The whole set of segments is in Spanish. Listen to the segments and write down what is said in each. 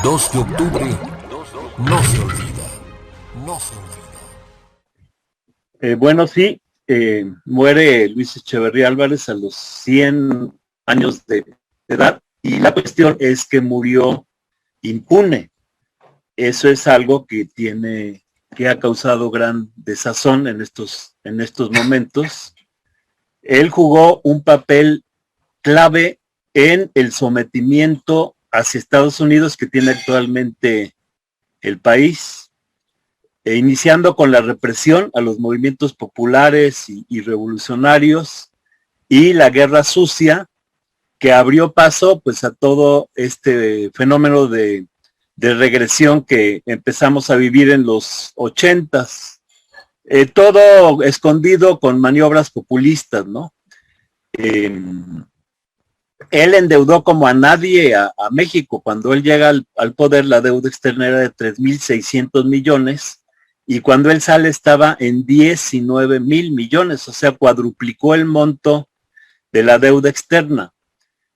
2 de octubre no se olvida. No se olvida. Bueno, sí, muere Luis Echeverría Álvarez a los 100 años de edad y la cuestión es que murió impune. Eso es algo que ha causado gran desazón en estos momentos. Él jugó un papel clave en el sometimiento hacia Estados Unidos que tiene actualmente el país, iniciando con la represión a los movimientos populares y revolucionarios y la guerra sucia que abrió paso pues a todo este fenómeno de regresión que empezamos a vivir en los 80s, todo escondido con maniobras populistas, ¿no? Él endeudó como a nadie a México. Cuando él llega al poder, la deuda externa era de 3,600 millones y cuando él sale estaba en 19,000 millones, o sea, cuadruplicó el monto de la deuda externa.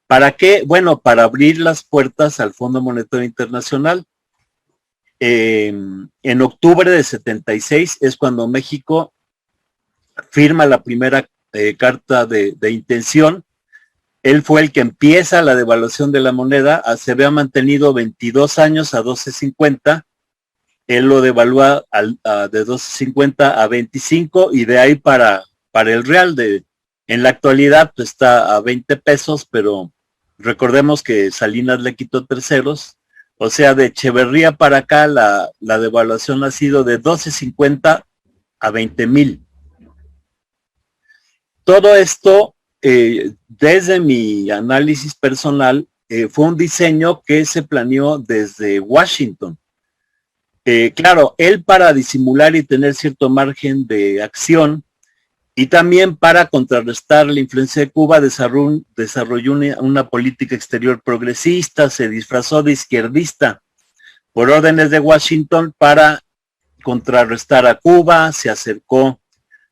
¿Para qué? Bueno, para abrir las puertas al Fondo Monetario Internacional. En octubre de 76 es cuando México firma la primera carta de intención. Él fue el que empieza la devaluación de la moneda, se había mantenido 22 años a 12.50, él lo devalúa de 12.50 a 25 y de ahí para el real. En la actualidad pues, está a 20 pesos, pero recordemos que Salinas le quitó terceros, o sea, de Echeverría para acá la devaluación ha sido de 12.50 a 20,000. Todo esto, desde mi análisis personal, fue un diseño que se planeó desde Washington. Claro, él para disimular y tener cierto margen de acción y también para contrarrestar la influencia de Cuba desarrolló una política exterior progresista, se disfrazó de izquierdista por órdenes de Washington para contrarrestar a Cuba, se acercó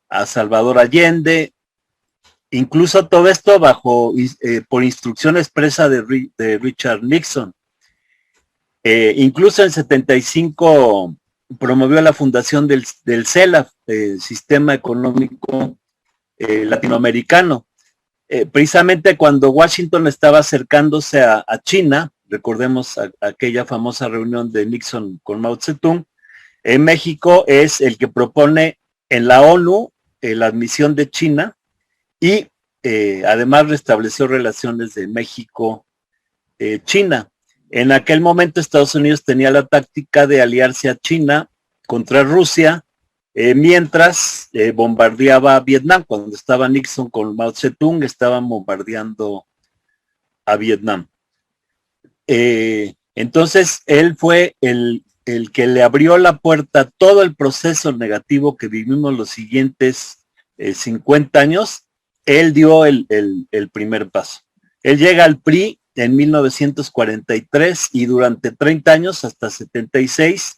a Salvador Allende, incluso todo esto por instrucción expresa de Richard Nixon. Incluso en 75 promovió la fundación del CELAC, Sistema Económico Latinoamericano. Precisamente cuando Washington estaba acercándose a China, recordemos aquella famosa reunión de Nixon con Mao Zedong, en México es el que propone en la ONU la admisión de China y además restableció relaciones de México-China. En aquel momento Estados Unidos tenía la táctica de aliarse a China contra Rusia, mientras bombardeaba a Vietnam. Cuando estaba Nixon con Mao Zedong, estaban bombardeando a Vietnam. Entonces, él fue el que le abrió la puerta a todo el proceso negativo que vivimos los siguientes 50 años. Él dio el primer paso. Él llega al PRI en 1943 y durante 30 años, hasta 76,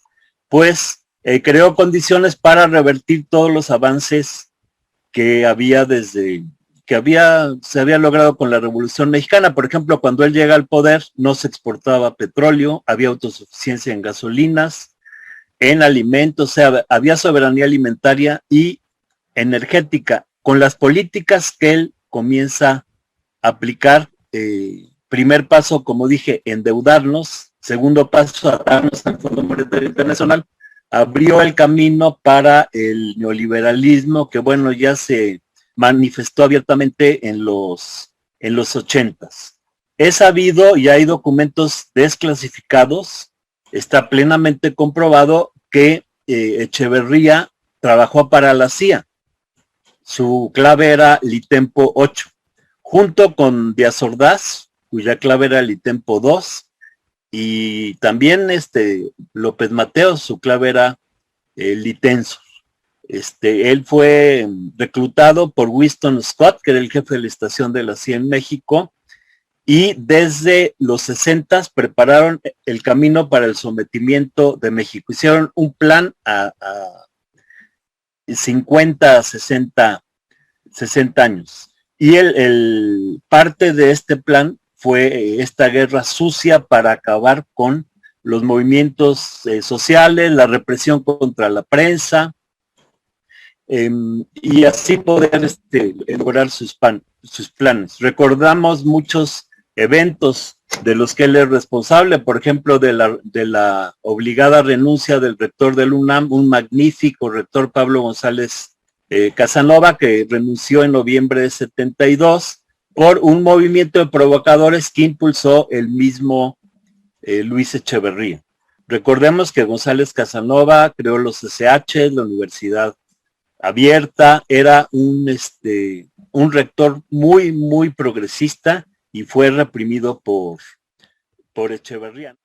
pues creó condiciones para revertir todos los avances que se había logrado con la Revolución Mexicana. Por ejemplo, cuando él llega al poder, no se exportaba petróleo, había autosuficiencia en gasolinas, en alimentos, o sea, había soberanía alimentaria y energética. Con las políticas que él comienza a aplicar, primer paso, como dije, endeudarnos, segundo paso, atarnos al Fondo Monetario Internacional, abrió el camino para el neoliberalismo que, bueno, ya se manifestó abiertamente en los 80s. Es sabido y hay documentos desclasificados, está plenamente comprobado que Echeverría trabajó para la CIA. Su clave era Litempo 8, junto con Díaz Ordaz, cuya clave era Litempo 2, y también López Mateos, su clave era Litenso. Él fue reclutado por Winston Scott, que era el jefe de la estación de la CIA en México, y desde los 60s prepararon el camino para el sometimiento de México. Hicieron un plan a 50, 60 años. Y parte de este plan fue esta guerra sucia para acabar con los movimientos sociales, la represión contra la prensa, y así poder lograr sus planes. Recordamos muchos eventos de los que él es responsable, por ejemplo, de la obligada renuncia del rector del UNAM, un magnífico rector, Pablo González Casanova, que renunció en noviembre de 72 por un movimiento de provocadores que impulsó el mismo Luis Echeverría. Recordemos que González Casanova creó los SH, la Universidad Abierta, era un rector muy, muy progresista y fue reprimido por Echeverría.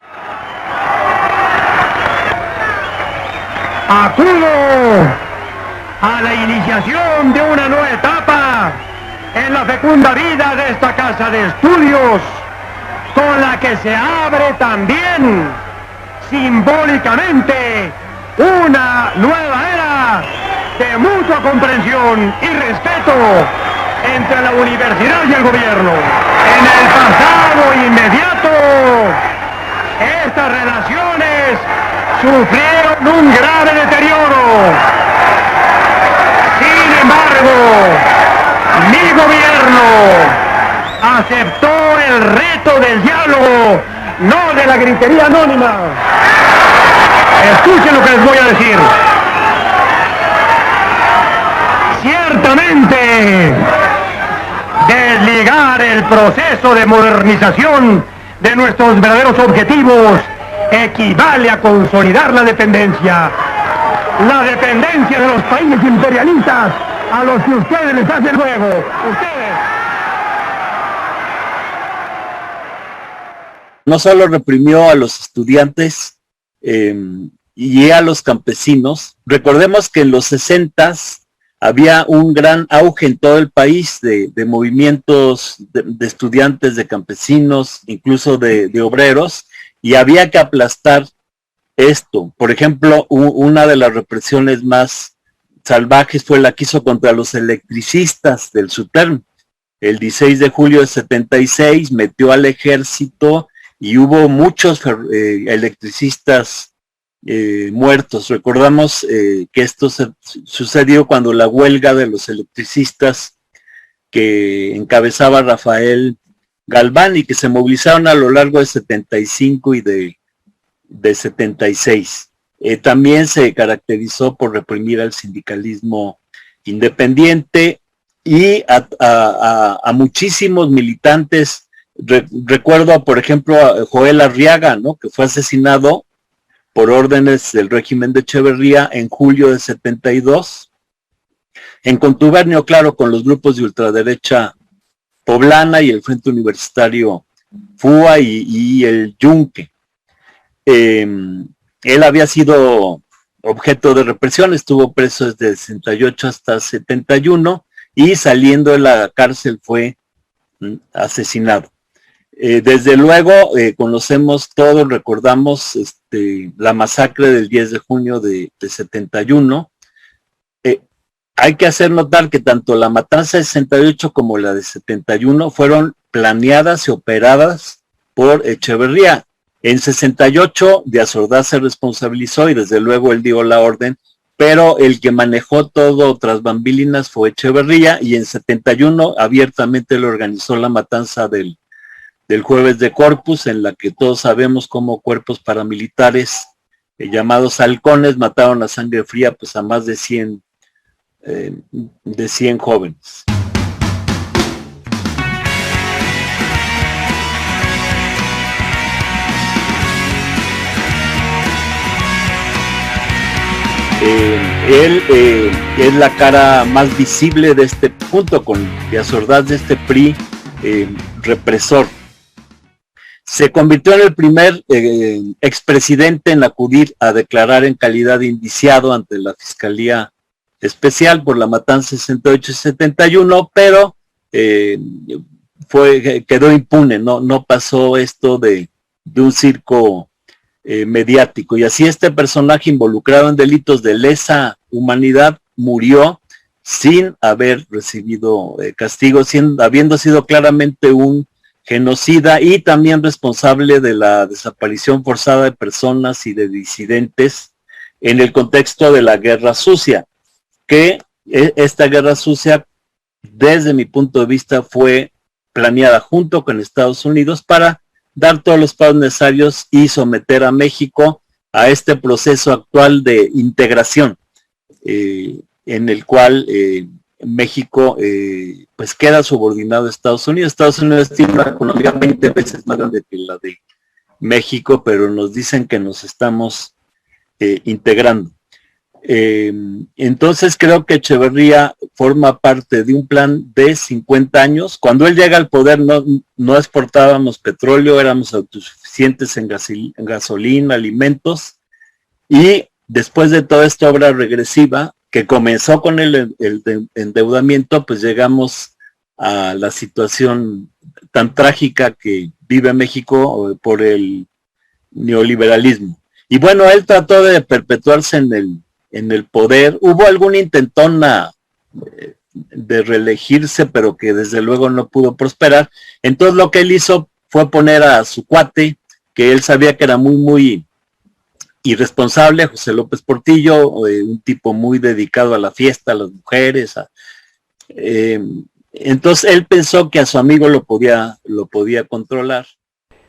Acudo a la iniciación de una nueva etapa en la fecunda vida de esta casa de estudios, con la que se abre también simbólicamente una nueva era de mutua comprensión y respeto entre la universidad y el gobierno. En el pasado inmediato, estas relaciones sufrieron un grave deterioro. Sin embargo, mi gobierno aceptó el reto del diálogo, no de la gritería anónima. Escuchen lo que les voy a decir. Ciertamente, desligar el proceso de modernización de nuestros verdaderos objetivos equivale a consolidar la dependencia de los países imperialistas a los que ustedes les hacen luego. Ustedes. No solo reprimió a los estudiantes y a los campesinos. Recordemos que en los 60s había un gran auge en todo el país de movimientos de estudiantes, de campesinos, incluso de obreros, y había que aplastar esto. Por ejemplo, una de las represiones más salvajes fue la que hizo contra los electricistas del SUTERM. El 16 de julio de 76 metió al ejército y hubo muchos electricistas muertos. Recordamos que esto sucedió cuando la huelga de los electricistas que encabezaba Rafael Galván y que se movilizaron a lo largo de 75 y de 76. También se caracterizó por reprimir al sindicalismo independiente y a muchísimos militantes. Recuerdo, por ejemplo, a Joel Arriaga, ¿no?, que fue asesinado por órdenes del régimen de Echeverría en julio de 72, en contubernio, claro, con los grupos de ultraderecha poblana y el Frente Universitario FUA y el Yunque. Él había sido objeto de represión, estuvo preso desde 68 hasta 71 y saliendo de la cárcel fue asesinado. Desde luego conocemos todos, recordamos la masacre del 10 de junio de 71. Hay que hacer notar que tanto la matanza de 68 como la de 71 fueron planeadas y operadas por Echeverría. En 68 Díaz Ordaz se responsabilizó y desde luego él dio la orden, pero el que manejó todo tras bambalinas fue Echeverría, y en 71 abiertamente le organizó la matanza del Jueves de Corpus, en la que todos sabemos cómo cuerpos paramilitares llamados halcones mataron a sangre fría pues a más de 100 jóvenes. Él es la cara más visible de este punto, con Díaz Ordaz, de este PRI represor. Se convirtió en el primer expresidente en acudir a declarar en calidad de indiciado ante la Fiscalía Especial por la matanza 68 y 71, pero quedó impune, no pasó esto de un circo mediático, y así este personaje involucrado en delitos de lesa humanidad murió sin haber recibido castigo, habiendo sido claramente un genocida y también responsable de la desaparición forzada de personas y de disidentes en el contexto de la Guerra Sucia, que esta Guerra Sucia, desde mi punto de vista, fue planeada junto con Estados Unidos para dar todos los pasos necesarios y someter a México a este proceso actual de integración, en el cual México pues queda subordinado a Estados Unidos. Estados Unidos tiene una economía 20 veces más grande que la de México, pero nos dicen que nos estamos integrando. Entonces creo que Echeverría forma parte de un plan de 50 años. Cuando él llega al poder no exportábamos petróleo, éramos autosuficientes en gasolina, alimentos, y después de toda esta obra regresiva que comenzó con el endeudamiento, pues llegamos a la situación tan trágica que vive México por el neoliberalismo. Y bueno, él trató de perpetuarse en el poder. Hubo alguna intentona de reelegirse, pero que desde luego no pudo prosperar. Entonces lo que él hizo fue poner a su cuate, que él sabía que era muy irresponsable, José López Portillo, un tipo muy dedicado a la fiesta, a las mujeres. Entonces él pensó que a su amigo lo podía controlar.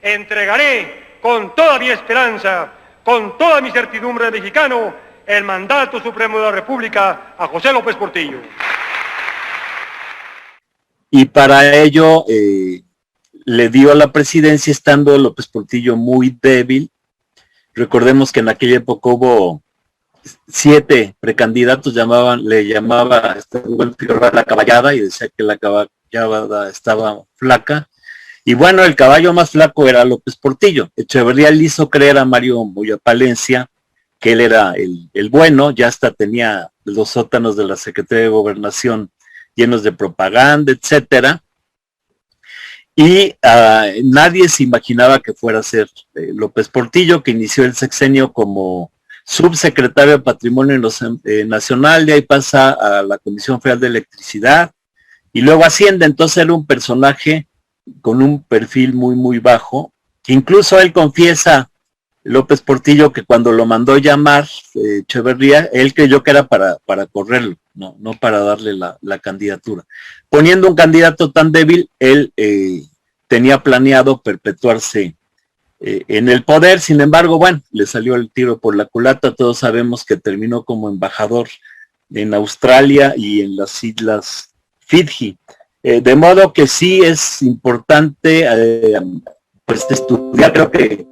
Entregaré con toda mi esperanza, con toda mi certidumbre de mexicano, el mandato supremo de la República a José López Portillo. Y para ello le dio la presidencia estando López Portillo muy débil. Recordemos que en aquella época hubo 7 precandidatos, le llamaba Rubén Figueroa la caballada, y decía que la caballada estaba flaca. Y bueno, el caballo más flaco era López Portillo. Echeverría le hizo creer a Mario Moya Palencia que él era el bueno, ya hasta tenía los sótanos de la Secretaría de Gobernación llenos de propaganda, etcétera. Y nadie se imaginaba que fuera a ser López Portillo, que inició el sexenio como subsecretario de Patrimonio Nacional, de ahí pasa a la Comisión Federal de Electricidad, y luego asciende. Entonces era un personaje con un perfil muy bajo, que incluso él confiesa, López Portillo, que cuando lo mandó llamar Echeverría, él creyó que era para correrlo, no para darle la candidatura. Poniendo un candidato tan débil, él tenía planeado perpetuarse en el poder. Sin embargo, bueno, le salió el tiro por la culata. Todos sabemos que terminó como embajador en Australia y en las islas Fiji. De modo que sí es importante pues estudiar. Creo que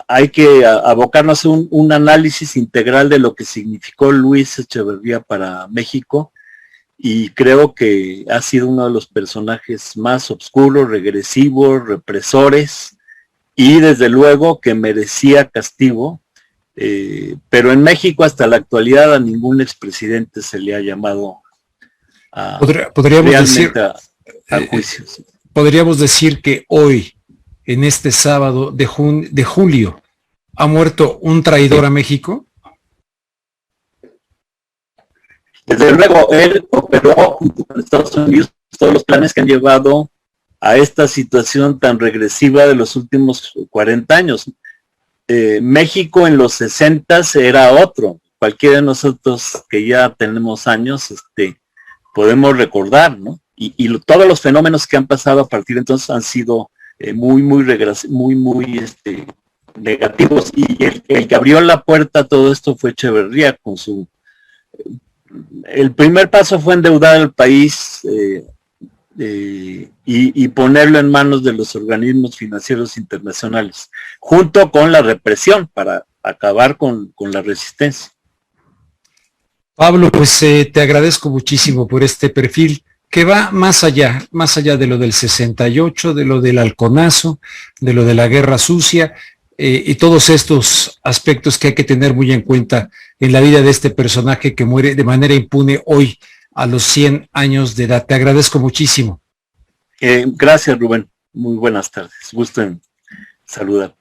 hay que abocarnos a un análisis integral de lo que significó Luis Echeverría para México, y creo que ha sido uno de los personajes más oscuros, regresivos, represores, y desde luego que merecía castigo, pero en México hasta la actualidad a ningún expresidente se le ha llamado podríamos decir a juicio. Sí. Podríamos decir que hoy, en este sábado de julio, ¿ha muerto un traidor a México? Desde luego, él operó junto con Estados Unidos todos los planes que han llevado a esta situación tan regresiva de los últimos 40 años. México en los 60 era otro. Cualquiera de nosotros que ya tenemos años, podemos recordar, ¿no? Y todos los fenómenos que han pasado a partir de entonces han sido muy negativos, y el que abrió la puerta a todo esto fue Echeverría con el primer paso fue endeudar al país y ponerlo en manos de los organismos financieros internacionales, junto con la represión para acabar con la resistencia. Pablo, pues te agradezco muchísimo por este perfil que va más allá de lo del 68, de lo del halconazo, de lo de la Guerra Sucia, y todos estos aspectos que hay que tener muy en cuenta en la vida de este personaje que muere de manera impune hoy a los 100 años de edad. Te agradezco muchísimo. Gracias, Rubén. Muy buenas tardes. Gusto en saludar.